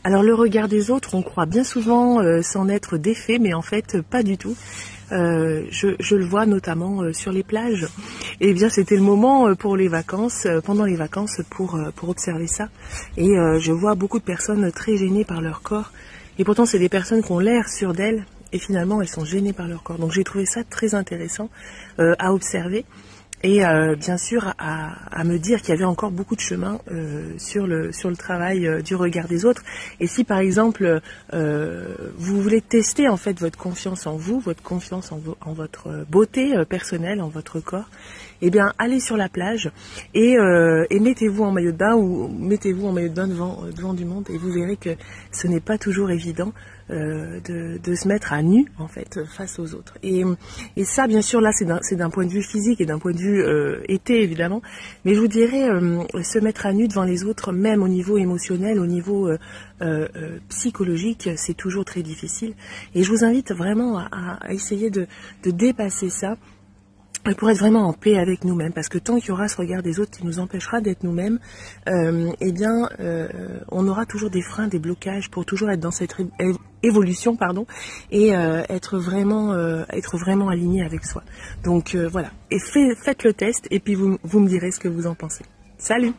Alors le regard des autres, on croit bien souvent s'en être défait, mais en fait pas du tout. Je le vois notamment sur les plages. Et bien c'était le moment pour les vacances, pendant les vacances, pour observer ça. Et je vois beaucoup de personnes très gênées par leur corps. Et pourtant c'est des personnes qui ont l'air sûres d'elles. Et finalement elles sont gênées par leur corps. Donc j'ai trouvé ça très intéressant à observer. Et bien sûr à me dire qu'il y avait encore beaucoup de chemin sur le travail du regard des autres. Et si par exemple vous voulez tester en fait votre confiance en vous, votre confiance en votre beauté personnelle, en votre corps, eh bien allez sur la plage et mettez-vous en maillot de bain ou mettez-vous en maillot de bain devant du monde et vous verrez que ce n'est pas toujours évident de se mettre à nu en fait face aux autres. Et ça bien sûr là c'est d'un point de vue physique et d'un point de vue été évidemment, mais je vous dirais se mettre à nu devant les autres, même au niveau émotionnel, au niveau psychologique, c'est toujours très difficile. Et je vous invite vraiment à essayer de dépasser ça pour être vraiment en paix avec nous-mêmes, parce que tant qu'il y aura ce regard des autres qui nous empêchera d'être nous-mêmes, eh bien, on aura toujours des freins, des blocages pour toujours être dans cette évolution, pardon, et être vraiment aligné avec soi. Donc voilà, et faites le test, et puis vous me direz ce que vous en pensez. Salut!